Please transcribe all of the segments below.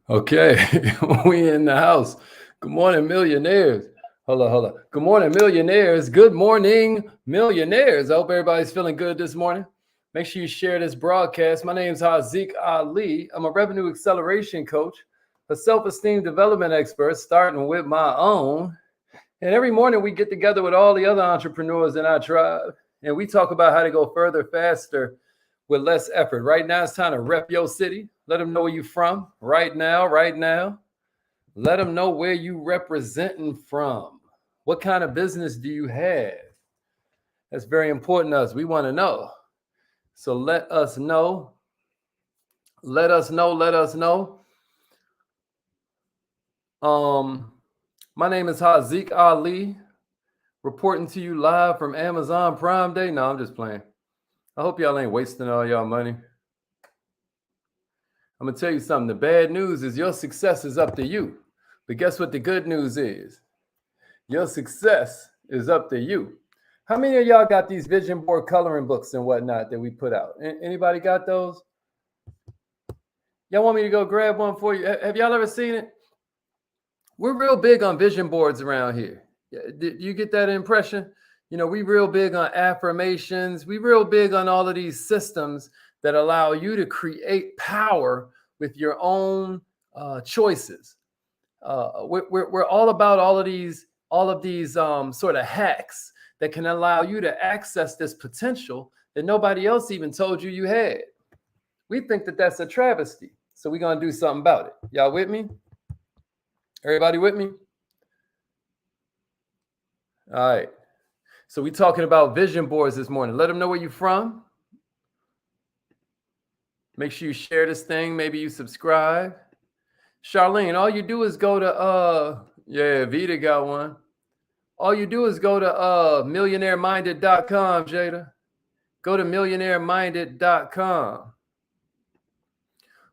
Okay, we in the house. Good morning, millionaires. Hold on. Good morning, millionaires. Good morning, millionaires. I hope everybody's feeling good this morning. Make sure you share this broadcast. My name is Haziq Ali. I'm a revenue acceleration coach, a self-esteem development expert, starting with my own. And every morning we get together with all the other entrepreneurs in our tribe, and we talk about how to go further, faster, with less effort. Right now, it's time to rep your city. Let them know where you from. Right now, right now. Let them know where you representing from. What kind of business do you have? That's very important to us. We want to know. So let us know. Let us know. Let us know. My name is Haziq Ali, reporting to you live from Amazon Prime Day. No, I'm just playing. I hope y'all ain't wasting all y'all money. I'm going to tell you something. The bad news is your success is up to you. But guess what the good news is? Your success is up to you. How many of y'all got these vision board coloring books and whatnot that we put out? Anybody got those? Y'all want me to go grab one for you? Have y'all ever seen it? We're real big on vision boards around here. Did you get that impression? You know, we real big on affirmations. We real big on all of these systems that allow you to create power with your own choices. We're all about all of these sort of hacks that can allow you to access this potential that nobody else even told you you had. We think that that's a travesty, so we're gonna do something about it. Y'all with me? Everybody with me? All right. So we're talking about vision boards this morning. Let them know where you're from. Make sure you share this thing. Maybe you subscribe. Charlene, all you do is go to Vita got one. All you do is go to millionaireminded.com, Jada. Go to millionaireminded.com.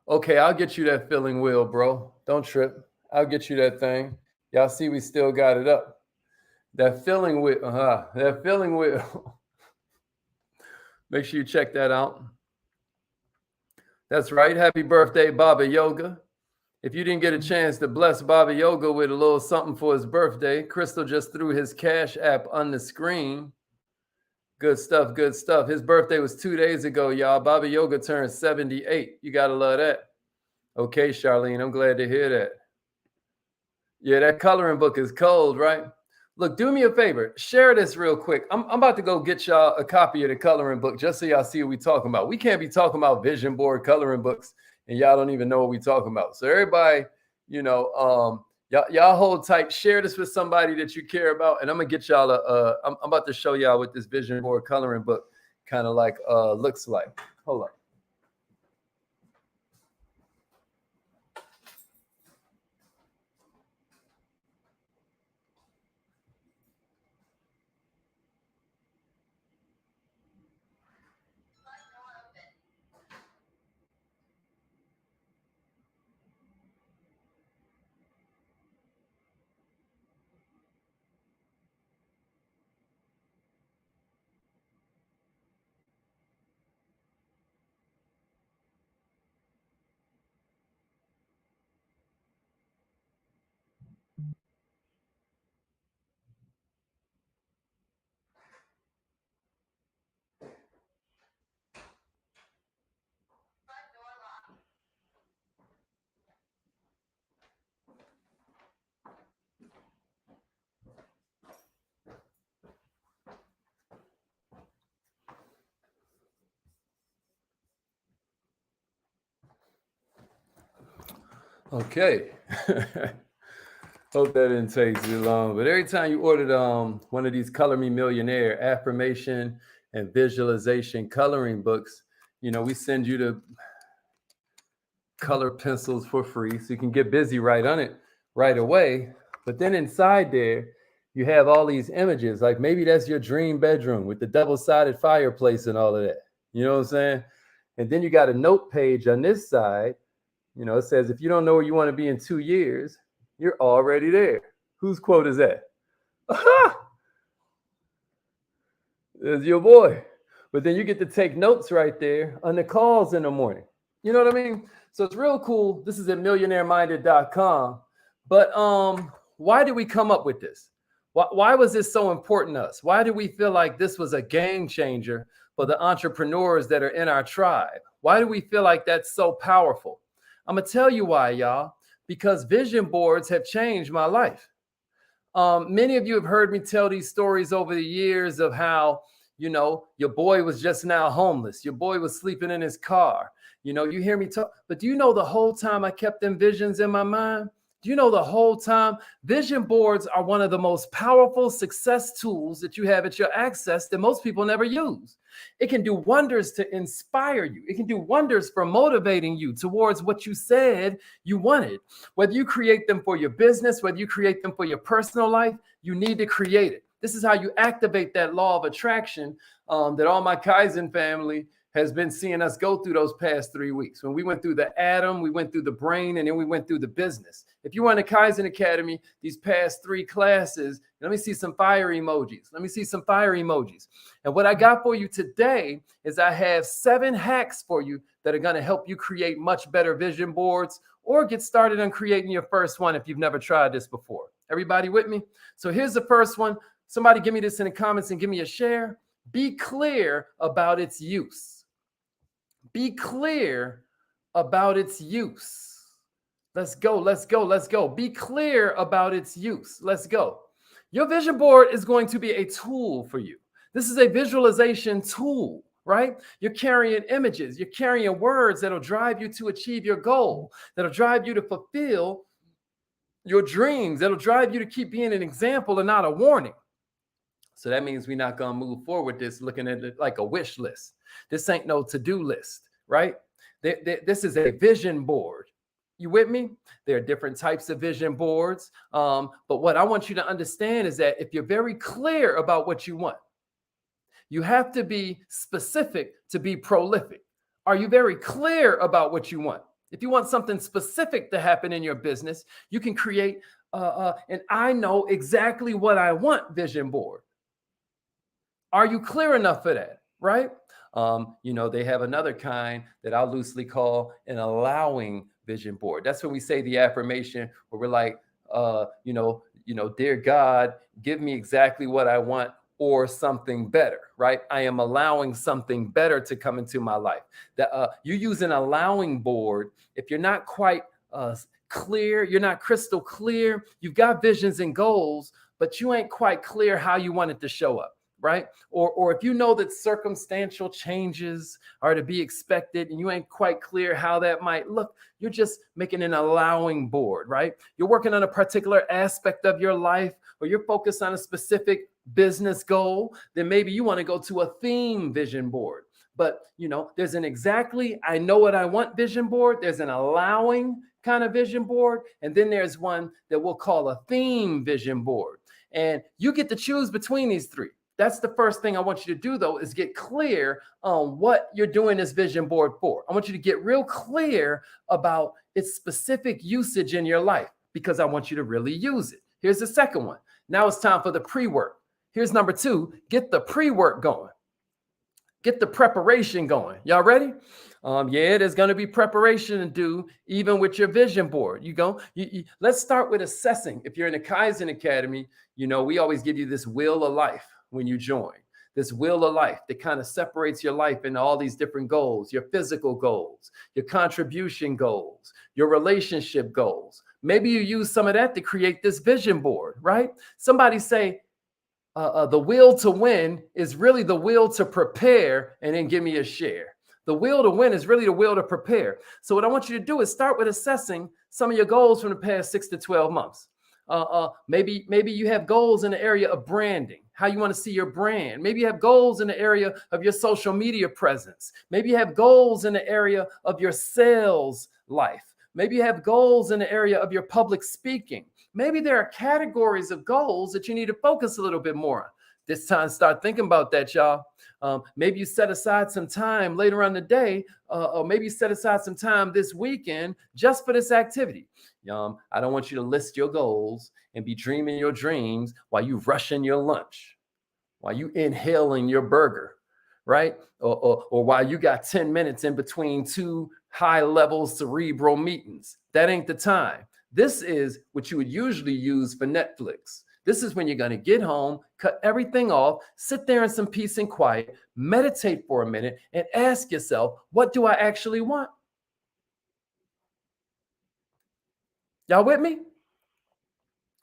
Okay, I'll get you that filling wheel, bro. Don't trip. I'll get you that thing. Y'all see we still got it up. That filling wheel, that filling wheel. Make sure you check that out. That's right. Happy birthday, Baba Yoga. If you didn't get a chance to bless Baba Yoga with a little something for his birthday, Crystal just threw his Cash App on the screen. Good stuff, good stuff. His birthday was 2 days ago, y'all. Baba Yoga turned 78. You got to love that. Okay, Charlene, I'm glad to hear that. Yeah, that coloring book is cold, right? Look, do me a favor. Share this real quick. I'm about to go get y'all a copy of the coloring book just so y'all see what we're talking about. We can't be talking about vision board coloring books and y'all don't even know what we're talking about. So everybody, y'all hold tight. Share this with somebody that you care about, and I'm gonna get y'all I'm about to show y'all what this vision board coloring book kind of like looks like. Hold on. Okay. Hope that didn't take too long. But every time you ordered one of these Color Me Millionaire affirmation and visualization coloring books, we send you the color pencils for free so you can get busy right on it right away. But then inside there, you have all these images. Like maybe that's your dream bedroom with the double-sided fireplace and all of that. You know what I'm saying? And then you got a note page on this side. It says, if you don't know where you want to be in 2 years, you're already there. Whose quote is that? There's your boy. But then you get to take notes right there on the calls in the morning. You know what I mean? So it's real cool. This is at millionaireminded.com. But why did we come up with this? Why was this so important to us? Why did we feel like this was a game changer for the entrepreneurs that are in our tribe? Why do we feel like that's so powerful? I'm going to tell you why, y'all. Because vision boards have changed my life. Many of you have heard me tell these stories over the years of how, your boy was just now homeless. Your boy was sleeping in his car. You hear me talk, but do you know the whole time I kept them visions in my mind? Do you know the whole time? Vision boards are one of the most powerful success tools that you have at your access that most people never use. It can do wonders to inspire you. It can do wonders for motivating you towards what you said you wanted. Whether you create them for your business, whether you create them for your personal life, you need to create it. This is how you activate that law of attraction that all my Kaizen family has been seeing us go through those past 3 weeks. When we went through the atom, we went through the brain, and then we went through the business. If you were in the Kaizen Academy, these past 3 classes, let me see some fire emojis. Let me see some fire emojis. And what I got for you today is I have 7 hacks for you that are going to help you create much better vision boards or get started on creating your first one if you've never tried this before. Everybody with me? So here's the first one. Somebody give me this in the comments and give me a share. Be clear about its use. Be clear about its use. Let's go, let's go, let's go. Be clear about its use. Let's go. Your vision board is going to be a tool for you. This is a visualization tool, right? You're carrying images. You're carrying words that'll drive you to achieve your goal, that'll drive you to fulfill your dreams, that'll drive you to keep being an example and not a warning. So that means we're not going to move forward this looking at it like a wish list. This ain't no to-do list, right? This is a vision board. You with me? There are different types of vision boards. But what I want you to understand is that if you're very clear about what you want, you have to be specific to be prolific. Are you very clear about what you want? If you want something specific to happen in your business, you can create an I know exactly what I want vision board. Are you clear enough for that, right? They have another kind that I'll loosely call an allowing vision board. That's when we say the affirmation where we're like, dear God, give me exactly what I want or something better, right? I am allowing something better to come into my life. You use an allowing board if you're not quite clear, you're not crystal clear, you've got visions and goals, but you ain't quite clear how you want it to show up. Right? Or if you know that circumstantial changes are to be expected and you ain't quite clear how that might look, you're just making an allowing board, right? You're working on a particular aspect of your life or you're focused on a specific business goal, then maybe you want to go to a theme vision board. But, there's an exactly, I know what I want vision board. There's an allowing kind of vision board. And then there's one that we'll call a theme vision board. And you get to choose between these 3. That's the first thing I want you to do, though, is get clear on what you're doing this vision board for. I want you to get real clear about its specific usage in your life because I want you to really use it. Here's the second one. Now it's time for the pre-work. Here's number 2. Get the pre-work going. Get the preparation going. Y'all ready? There's going to be preparation to do even with your vision board. Let's start with assessing. If you're in the Kaizen Academy, we always give you this wheel of life when you join. This wheel of life that kind of separates your life into all these different goals, your physical goals, your contribution goals, your relationship goals. Maybe you use some of that to create this vision board, right? Somebody say, the will to win is really the will to prepare, and then give me a share. The will to win is really the will to prepare. So what I want you to do is start with assessing some of your goals from the past 6 to 12 months. Maybe you have goals in the area of branding, how you want to see your brand. Maybe you have goals in the area of your social media presence. Maybe you have goals in the area of your sales life. Maybe you have goals in the area of your public speaking. Maybe there are categories of goals that you need to focus a little bit more on. This time, start thinking about that, y'all. Maybe you set aside some time later on the day, or maybe you set aside some time this weekend just for this activity. I don't want you to list your goals and be dreaming your dreams while you rushing your lunch, while you inhaling your burger, right? Or while you got 10 minutes in between two high level cerebral meetings. That ain't the time. This is what you would usually use for Netflix. This is when you're going to get home, cut everything off, sit there in some peace and quiet, meditate for a minute, and ask yourself, what do I actually want? Y'all with me?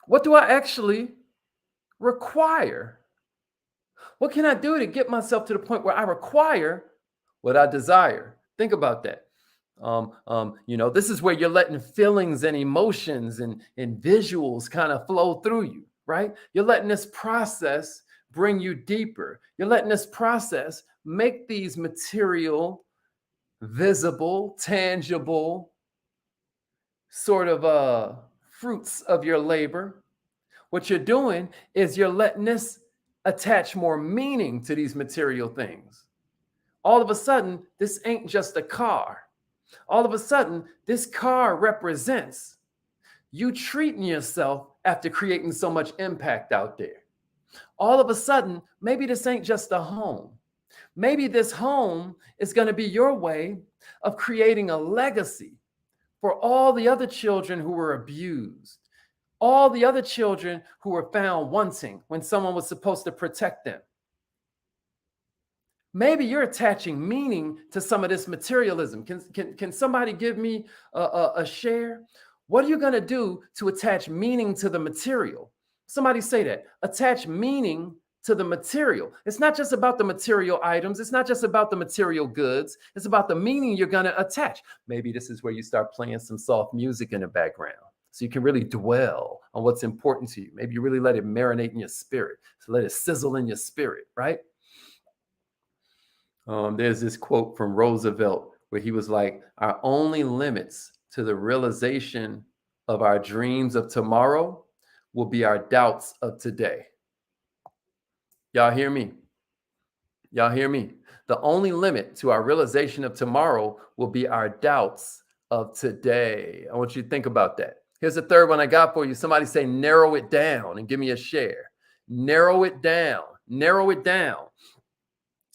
What do I actually require? What can I do to get myself to the point where I require what I desire? Think about that. This is where you're letting feelings and emotions and visuals kind of flow through you, right? You're letting this process bring you deeper. You're letting this process make these material, visible, tangible sort of fruits of your labor. What you're doing is you're letting this attach more meaning to these material things. All of a sudden, this ain't just a car. All of a sudden, this car represents you treating yourself after creating so much impact out there. All of a sudden, maybe this ain't just a home. Maybe this home is going to be your way of creating a legacy for all the other children who were abused, all the other children who were found wanting when someone was supposed to protect them. Maybe you're attaching meaning to some of this materialism. Can somebody give me a share? What are you going to do to attach meaning to the material? Somebody say that. Attach meaning to the material. It's not just about the material items. It's not just about the material goods. It's about the meaning you're going to attach. Maybe this is where you start playing some soft music in the background so you can really dwell on what's important to you. Maybe you really let it marinate in your spirit. So let it sizzle in your spirit, right? There's this quote from Roosevelt where he was like, our only limits to the realization of our dreams of tomorrow will be our doubts of today. Y'all hear me? Y'all hear me? The only limit to our realization of tomorrow will be our doubts of today. I want you to think about that. Here's the third one I got for you. Somebody say, narrow it down and give me a share. Narrow it down. Narrow it down.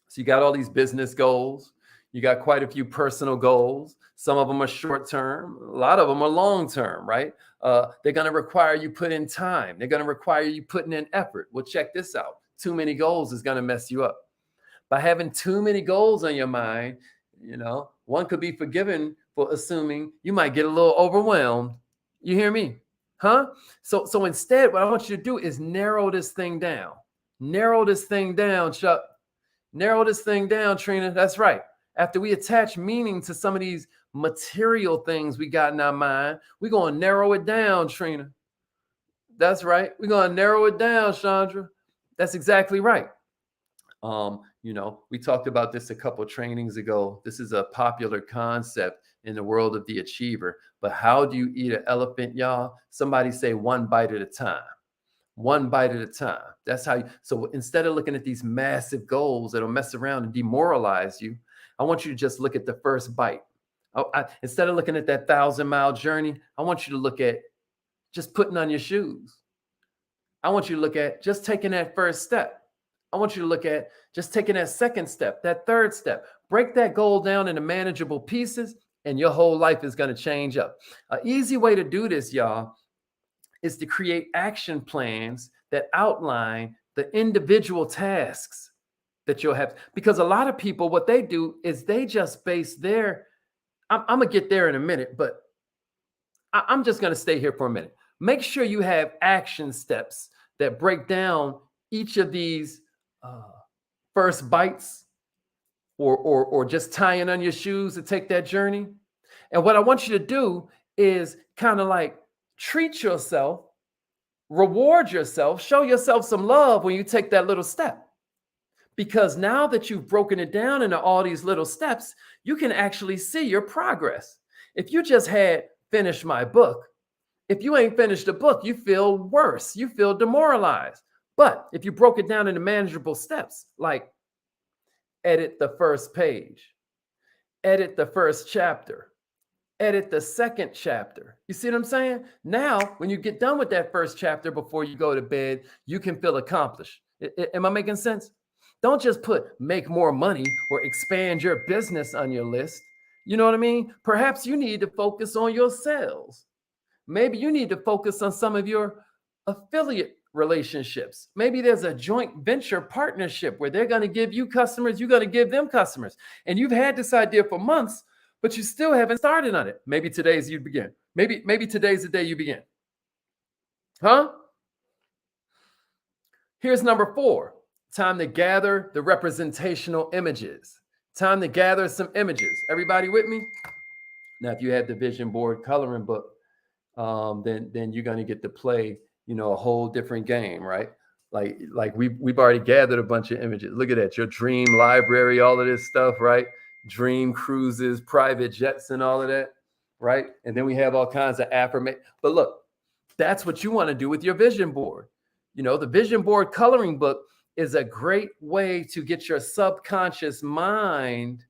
So you got all these business goals. You got quite a few personal goals. Some of them are short term. A lot of them are long term, right? They're going to require you put in time. They're going to require you putting in effort. Well, check this out. Too many goals is going to mess you up. By having too many goals on your mind, one could be forgiven for assuming you might get a little overwhelmed. You hear me? Huh? So instead, what I want you to do is narrow this thing down. Narrow this thing down, Chuck. Narrow this thing down, Trina. That's right. After we attach meaning to some of these material things we got in our mind, we're going to narrow it down, Trina. That's right. We're going to narrow it down, Chandra. That's exactly right. We talked about this a couple of trainings ago. This is a popular concept in the world of the achiever. But how do you eat an elephant, y'all? Somebody say one bite at a time. One bite at a time. That's how so instead of looking at these massive goals that'll mess around and demoralize you, I want you to just look at the first bite. Instead of looking at that 1,000-mile journey, I want you to look at just putting on your shoes. I want you to look at just taking that first step. I want you to look at just taking that second step, that third step. Break that goal down into manageable pieces, and your whole life is going to change up. An easy way to do this, y'all, is to create action plans that outline the individual tasks that you'll have. Because a lot of people, what they do is they just base their, I'm going to get there in a minute, but I'm just going to stay here for a minute. Make sure you have action steps that break down each of these first bites or just tying on your shoes to take that journey. And what I want you to do is kind of like treat yourself, reward yourself, show yourself some love when you take that little step. Because now that you've broken it down into all these little steps, you can actually see your progress. If you just had finished my book, if you ain't finished the book, you feel worse. You feel demoralized. But if you broke it down into manageable steps, like edit the first page, edit the first chapter, edit the second chapter. You see what I'm saying? Now, when you get done with that first chapter before you go to bed, you can feel accomplished. Am I making sense? Don't just put make more money or expand your business on your list. You know what I mean? Perhaps you need to focus on your sales. Maybe you need to focus on some of your affiliate relationships. Maybe there's a joint venture partnership where they're going to give you customers, you're going to give them customers. And you've had this idea for months, but you still haven't started on it. Maybe today's you begin. Maybe today's the day you begin. Huh? Here's number 4. Time to gather the representational images. Time to gather some images. Everybody with me? Now, if you have the vision board coloring book, then you're going to get to play, a whole different game, right? Like we've already gathered a bunch of images. Look at that, your dream library, all of this stuff, right? Dream cruises, private jets, and all of that, right? And then we have all kinds of affirmations. But look, that's what you want to do with your vision board. The vision board coloring book is a great way to get your subconscious mind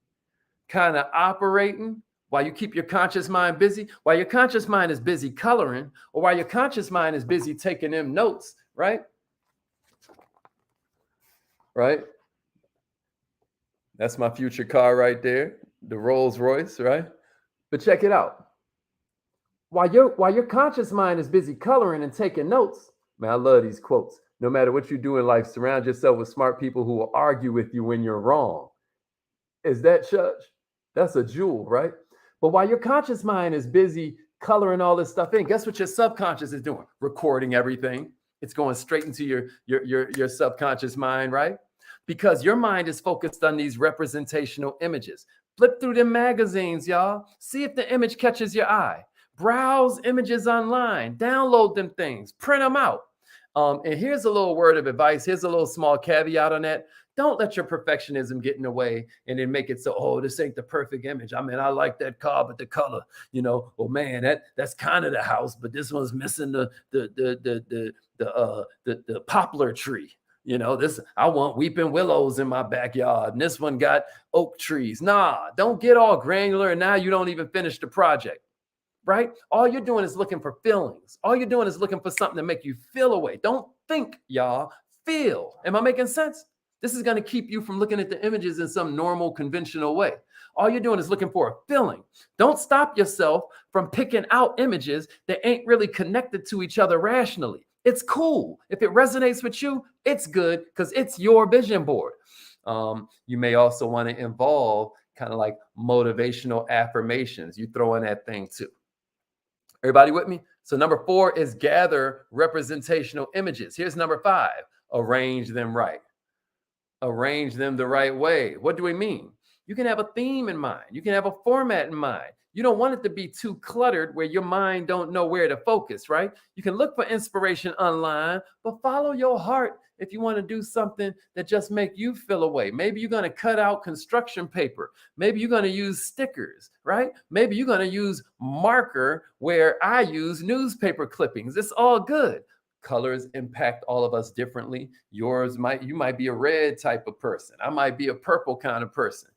kind of operating while you keep your conscious mind busy. While your conscious mind is busy coloring, or while your conscious mind is busy taking them notes, right? Right? That's my future car right there, the Rolls Royce, right? But check it out. While your conscious mind is busy coloring and taking notes, man, I love these quotes. No matter what you do in life, surround yourself with smart people who will argue with you when you're wrong. Is that church? That's a jewel, right? But while your conscious mind is busy coloring all this stuff in, guess what your subconscious is doing? Recording everything. It's going straight into your subconscious mind, right? Because your mind is focused on these representational images. Flip through them magazines, y'all. See if the image catches your eye. Browse images online. Download them things. Print them out. And here's a little word of advice. Here's a little small caveat on that. Don't let your perfectionism get in the way and then make it so, oh, this ain't the perfect image. I mean, I like that car, but the color, oh man, that's kind of the house, but this one's missing the poplar tree. This, I want weeping willows in my backyard, and this one got oak trees. Nah, don't get all granular, and now you don't even finish the project. Right? All you're doing is looking for feelings. All you're doing is looking for something to make you feel away. Don't think, y'all. Feel. Am I making sense? This is going to keep you from looking at the images in some normal, conventional way. All you're doing is looking for a feeling. Don't stop yourself from picking out images that ain't really connected to each other rationally. It's cool. If it resonates with you, it's good because it's your vision board. You may also want to involve kind of like motivational affirmations. You throw in that thing too. Everybody with me? So number 4 is gather representational images. Here's number 5, arrange them right. Arrange them the right way. What do we mean? You can have a theme in mind. You can have a format in mind. You don't want it to be too cluttered where your mind don't know where to focus, right? You can look for inspiration online, but follow your heart if you want to do something that just make you feel away. Maybe you're going to cut out construction paper. Maybe you're going to use stickers, right? Maybe you're going to use marker where I use newspaper clippings. It's all good. Colors impact all of us differently. You might be a red type of person. I might be a purple kind of person.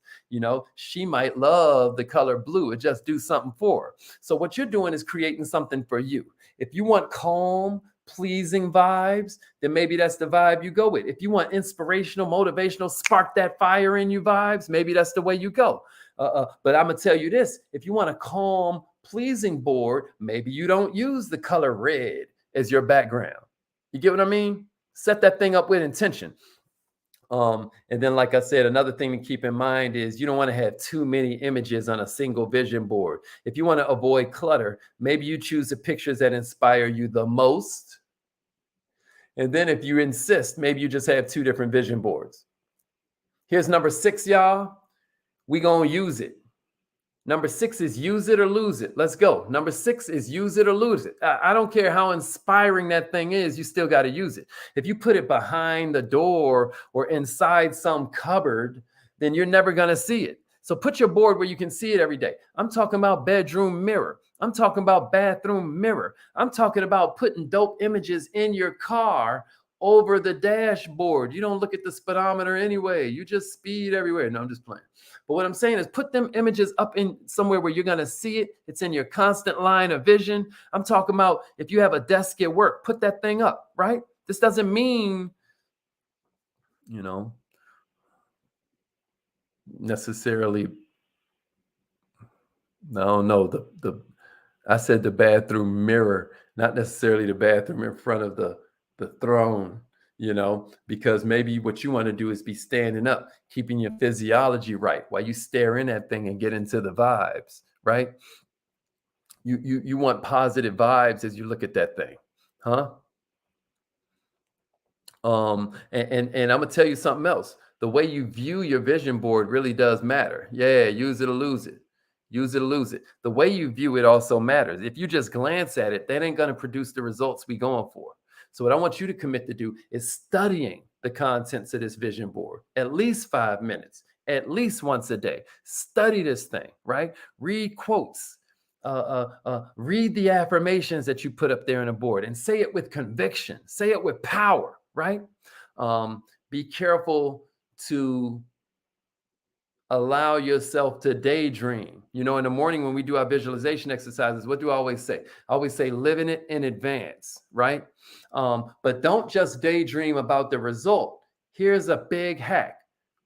She might love the color blue. It just do something for her. So what you're doing is creating something for you. If you want calm, pleasing vibes, then maybe that's the vibe you go with. If you want inspirational, motivational, spark that fire in you vibes, maybe that's the way you go. But I'm gonna tell you this: if you want a calm, pleasing board, maybe you don't use the color red as your background. You get what I mean? Set that thing up with intention. And then, like I said, another thing to keep in mind is you don't want to have too many images on a single vision board. If you want to avoid clutter, maybe you choose the pictures that inspire you the most. And then if you insist, maybe you just have 2 different vision boards. Here's number 6, y'all. We gonna use it. Number 6 is use it or lose it. Let's go. Number 6 is use it or lose it. I don't care how inspiring that thing is, you still got to use it. If you put it behind the door or inside some cupboard, then you're never going to see it. So put your board where you can see it every day. I'm talking about bedroom mirror. I'm talking about bathroom mirror. I'm talking about putting dope images in your car over the dashboard. You don't look at the speedometer anyway. You just speed everywhere. No, I'm just playing. But what I'm saying is put them images up in somewhere where you're going to see it. It's in your constant line of vision. I'm talking about if you have a desk at work, put that thing up, right? This doesn't mean, necessarily, no, the I said the bathroom mirror, not necessarily the bathroom in front of the throne, because maybe what you want to do is be standing up, keeping your physiology right while you stare in that thing and get into the vibes, right? You want positive vibes as you look at that thing, huh? And I'm gonna tell you something else. The way you view your vision board really does matter. Yeah, use it or lose it. Use it or lose it. The way you view it also matters. If you just glance at it, that ain't gonna produce the results we going for. So what I want you to commit to do is studying the contents of this vision board at least 5 minutes, at least once a day. Study this thing, right? Read quotes. Read the affirmations that you put up there on the board and say it with conviction, say it with power, right? Be careful to allow yourself to daydream. In the morning when we do our visualization exercises, what do I always say? I always say, living it in advance, right? But don't just daydream about the result. Here's a big hack.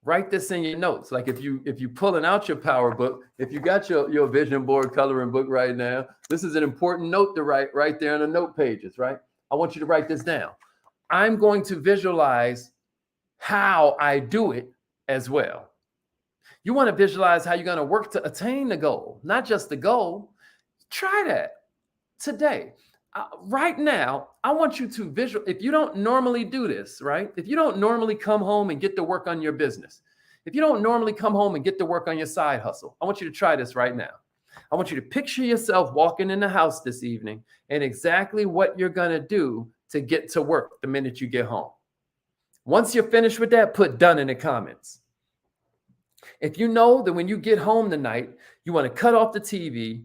Write this in your notes. Like if you pulling out your power book, if you got your vision board coloring book right now, this is an important note to write right there on the note pages, right? I want you to write this down. I'm going to visualize how I do it as well. You want to visualize how you're going to work to attain the goal, not just the goal. Try that today. Right now, I want you to visualize. If you don't normally do this, right? If you don't normally come home and get to work on your business, if you don't normally come home and get to work on your side hustle, I want you to try this right now. I want you to picture yourself walking in the house this evening and exactly what you're going to do to get to work the minute you get home. Once you're finished with that, put done in the comments. If you know that when you get home tonight, you want to cut off the TV,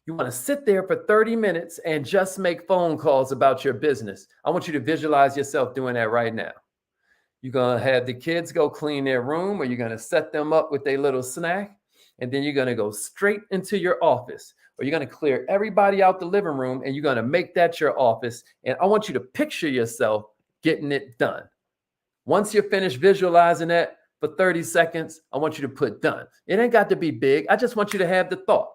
you want to sit there for 30 minutes and just make phone calls about your business, I want you to visualize yourself doing that right now. You're going to have the kids go clean their room, or you're going to set them up with their little snack, and then you're going to go straight into your office, or you're going to clear everybody out the living room, and you're going to make that your office. And I want you to picture yourself getting it done. Once you're finished visualizing that for 30 seconds, I want you to put done. It ain't got to be big. I just want you to have the thought.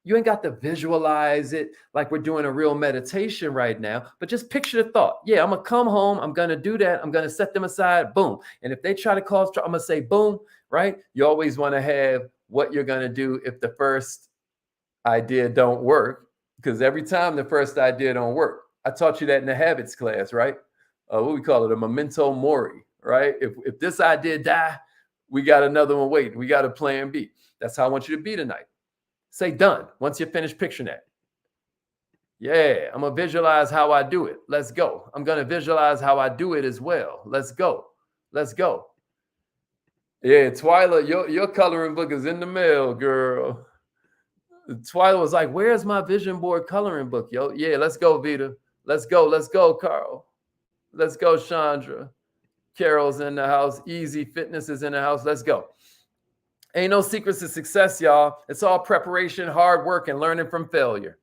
You ain't got to visualize it like we're doing a real meditation right now, but just picture the thought. Yeah, I'm going to come home. I'm going to do that. I'm going to set them aside. Boom. And if they try to cause trouble, I'm going to say boom, right? You always want to have what you're going to do if the first idea don't work, because every time the first idea don't work. I taught you that in the habits class, right? What we call it, a Memento Mori, right? If this idea die, we got another one waiting. We got a plan B. That's how I want you to be tonight. Say done once you finish picturing that. Yeah, I'm going to visualize how I do it. Let's go. I'm going to visualize how I do it as well. Let's go. Let's go. Yeah, Twyla, your coloring book is in the mail, girl. Twyla was like, where's my vision board coloring book, yo? Yeah, let's go, Vita. Let's go. Let's go, Carl. Let's go, Chandra. Carol's in the house. Easy Fitness is in the house. Let's go. Ain't no secrets to success, y'all. It's all preparation, hard work, and learning from failure.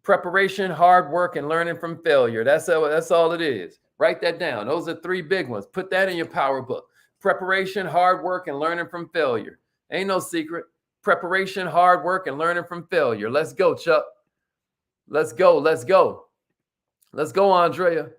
Preparation, hard work, and learning from failure. That's all it is. Write that down. Those are 3 big ones. Put that in your power book. Preparation, hard work, and learning from failure. Ain't no secret. Preparation, hard work, and learning from failure. Let's go, Chuck. Let's go. Let's go. Let's go, Andrea.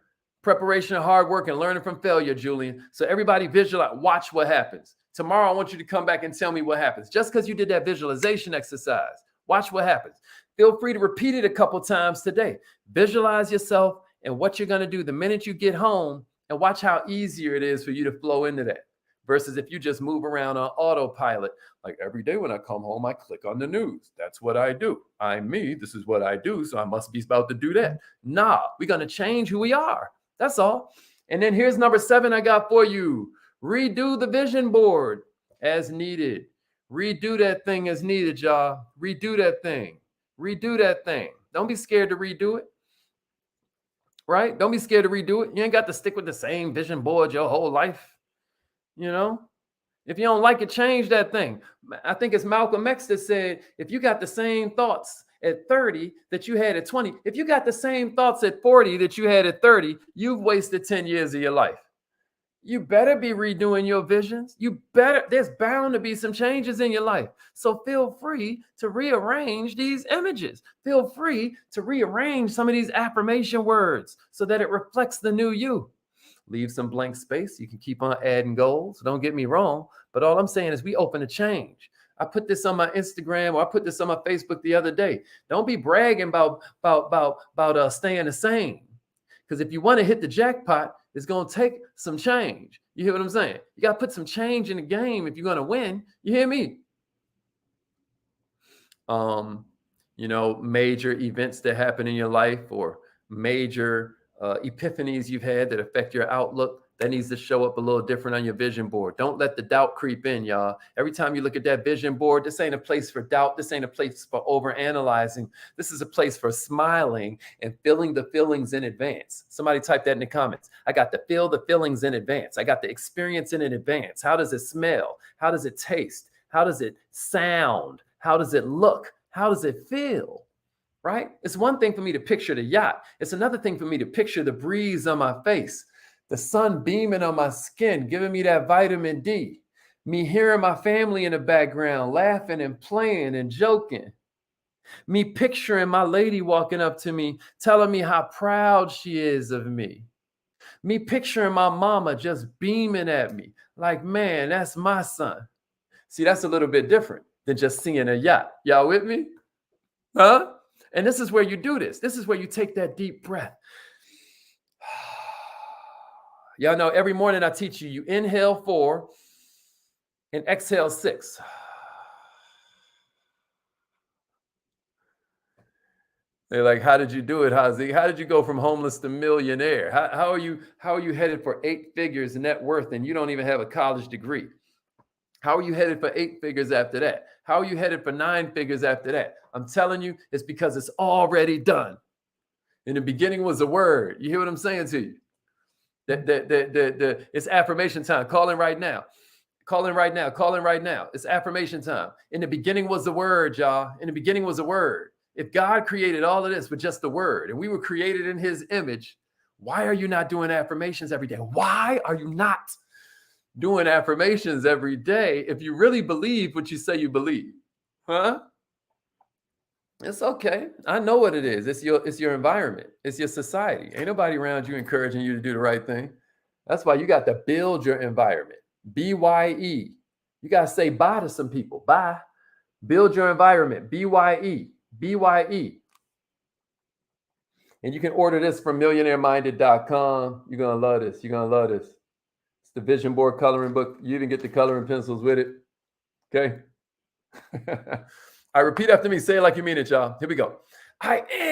Preparation, hard work, and learning from failure, Julian. So everybody visualize, watch what happens. Tomorrow, I want you to come back and tell me what happens. Just because you did that visualization exercise, watch what happens. Feel free to repeat it a couple times today. Visualize yourself and what you're going to do the minute you get home, and watch how easier it is for you to flow into that. Versus if you just move around on autopilot, like every day when I come home, I click on the news. That's what I do. I'm me. This is what I do. So I must be about to do that. Nah, we're going to change who we are. That's all. And then here's number 7 I got for you. Redo the vision board as needed. Redo that thing as needed, y'all. Redo that thing. Redo that thing. Don't be scared to redo it. Right? Don't be scared to redo it. You ain't got to stick with the same vision board your whole life. You know? If you don't like it, change that thing. I think it's Malcolm X that said, if you got the same thoughts at 30 that you had at 20, if you got the same thoughts at 40 that you had at 30, you've wasted 10 years of your life. You better be redoing your visions. There's bound to be some changes in your life. So feel free to rearrange these images. Feel free to rearrange some of these affirmation words so that it reflects the new you. Leave some blank space. You can keep on adding goals. Don't get me wrong. But all I'm saying is we open to change. I put this on my Instagram, or I put this on my Facebook the other day. Don't be bragging about staying the same. Because if you want to hit the jackpot, it's going to take some change. You hear what I'm saying? You got to put some change in the game if you're going to win. You hear me? Major events that happen in your life, or major epiphanies you've had that affect your outlook, that needs to show up a little different on your vision board. Don't let the doubt creep in, y'all. Every time you look at that vision board, this ain't a place for doubt. This ain't a place for overanalyzing. This is a place for smiling and feeling the feelings in advance. Somebody type that in the comments. I got to feel the feelings in advance. I got to experience it in advance. How does it smell? How does it taste? How does it sound? How does it look? How does it feel? Right? It's one thing for me to picture the yacht. It's another thing for me to picture the breeze on my face, the sun beaming on my skin, giving me that vitamin D, me hearing my family in the background, laughing and playing and joking, me picturing my lady walking up to me, telling me how proud she is of me, me picturing my mama just beaming at me like, man, that's my son. See, that's a little bit different than just seeing a yacht. Y'all with me? Huh? And this is where you do this. This is where you take that deep breath. Y'all know every morning I teach you, you inhale 4 and exhale 6. They're like, how did you do it, Hazi? How did you go from homeless to millionaire? How are you headed for 8 figures net worth and you don't even have a college degree? How are you headed for 8 figures after that? How are you headed for 9 figures after that? I'm telling you, it's because it's already done. In the beginning was a word. You hear what I'm saying to you? It's affirmation time. Call in right now. Call in right now. Call in right now. It's affirmation time. In the beginning was the word, y'all. In the beginning was a word. If God created all of this with just the word, and we were created in his image, why are you not doing affirmations every day? Why are you not doing affirmations every day if you really believe what you say you believe? Huh? It's okay. I know what it is. It's your environment. It's your society. Ain't nobody around you encouraging you to do the right thing. That's why you got to build your environment. BYE. You got to say bye to some people. Bye. Build your environment. BYE. BYE. And you can order this from millionaireminded.com. You're going to love this. You're going to love this. It's the vision board coloring book. You even get the coloring pencils with it. Okay. All right, repeat after me. Say it like you mean it, y'all. Here we go. I am.